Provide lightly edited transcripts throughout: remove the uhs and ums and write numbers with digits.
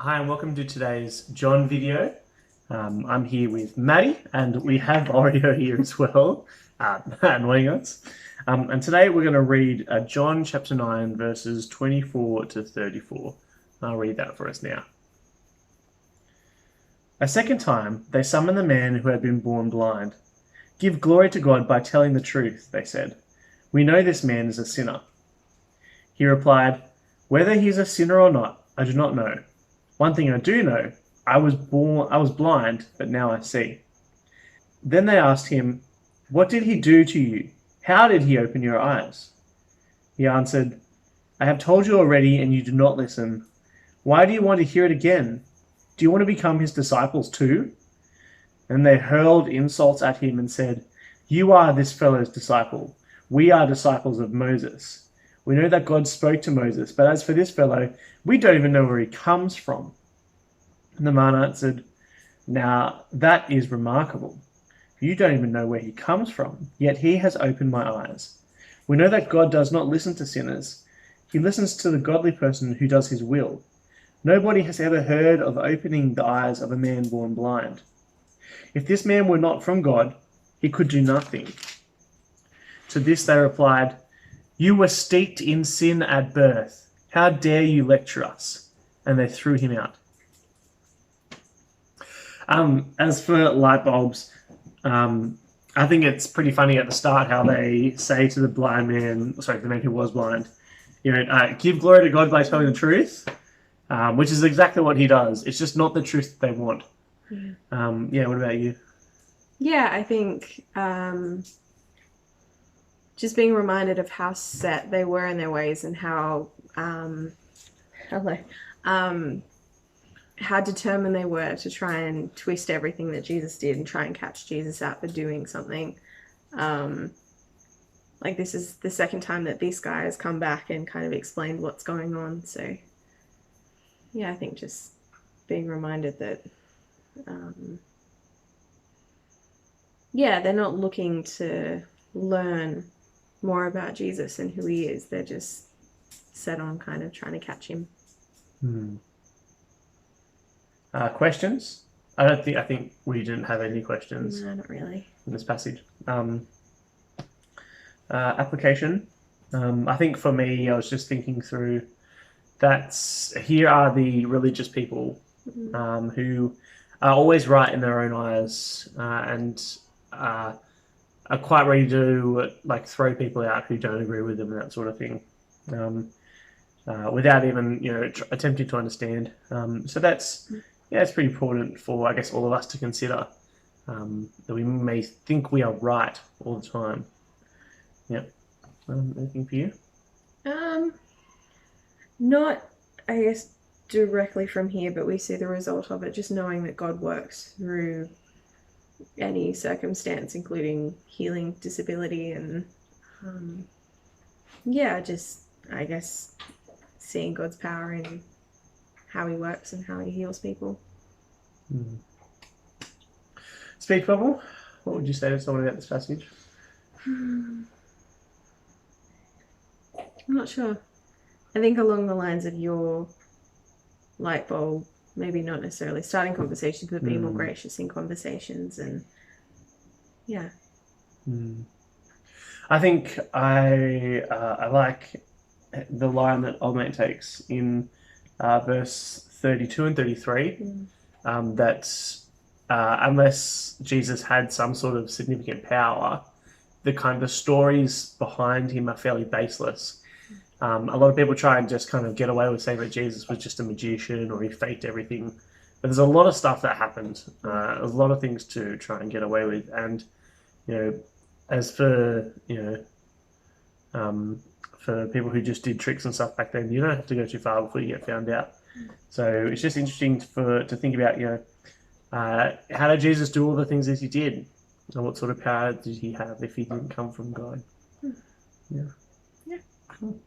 Hi and welcome to today's John video. I'm here with Maddie and we have Oreo here as well, annoying us. And today we're going to read John chapter 9 verses 24 to 34. I'll read that for us now. A second time they summoned the man who had been born blind. "Give glory to God by telling the truth," they said. "We know this man is a sinner." He replied, "Whether he is a sinner or not, I do not know. One thing I do know, I was blind, but now I see." Then they asked him, "What did he do to you? How did he open your eyes?" He answered, "I have told you already and you do not listen. Why do you want to hear it again? Do you want to become his disciples too?" And they hurled insults at him and said, "You are this fellow's disciple. We are disciples of Moses. We know that God spoke to Moses, but as for this fellow, we don't even know where he comes from." And the man answered, "Now that is remarkable. You don't even know where he comes from, yet he has opened my eyes. We know that God does not listen to sinners. He listens to the godly person who does his will. Nobody has ever heard of opening the eyes of a man born blind. If this man were not from God, he could do nothing." To this they replied, "You were steeped in sin at birth. How dare you lecture us?" And they threw him out. As for light bulbs, I think it's pretty funny at the start how they say to the the man who was blind, give glory to God by telling the truth, which is exactly what he does. It's just not the truth that they want. Yeah. What about you? Yeah, I think just being reminded of how set they were in their ways and how determined they were to try and twist everything that Jesus did and try and catch Jesus out for doing something. This is the second time that this guy has come back and kind of explained what's going on. So yeah, I think just being reminded that they're not looking to learn more about Jesus and who he is. They're just set on kind of trying to catch him. Questions? I think we didn't have any questions. No, not really. In this passage. Application. I think for me, I was just thinking through that here are the religious people who are always right in their own eyes and are quite ready to throw people out who don't agree with them and that sort of thing, without even attempting to understand. So it's pretty important for, I guess, all of us to consider that we may think we are right all the time. Yeah. Anything for you? Not, I guess, directly from here, but we see the result of it, just knowing that God works through any circumstance, including healing disability and I guess seeing God's power in how he works and how he heals people. Speech bubble, what would you say to someone about this passage? I'm not sure. I think along the lines of your light bulb, maybe not necessarily starting conversations, but being more gracious in conversations. And yeah. I think I like the line that Old Mate takes in verse 32 and 33, that unless Jesus had some sort of significant power, the stories behind him are fairly baseless. A lot of people try and just kind of get away with saying that Jesus was just a magician or he faked everything. But there's a lot of stuff that happened. There's a lot of things to try and get away with. And, as for people who just did tricks and stuff back then, you don't have to go too far before you get found out. So it's just interesting to think about, how did Jesus do all the things that he did? And what sort of power did he have if he didn't come from God? Yeah. Cool.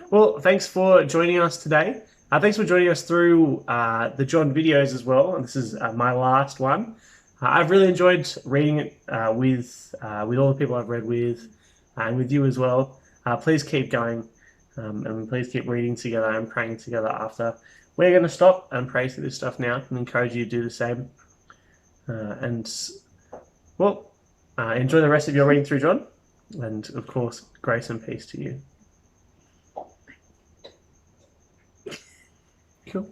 Well, thanks for joining us today. Thanks for joining us through the John videos as well. And this is my last one. I've really enjoyed reading it with all the people I've read with and with you as well. Please keep going and please keep reading together and praying together after we're going to stop and pray through this stuff now and encourage you to do the same. Enjoy the rest of your reading through John, and of course, grace and peace to you. Cool.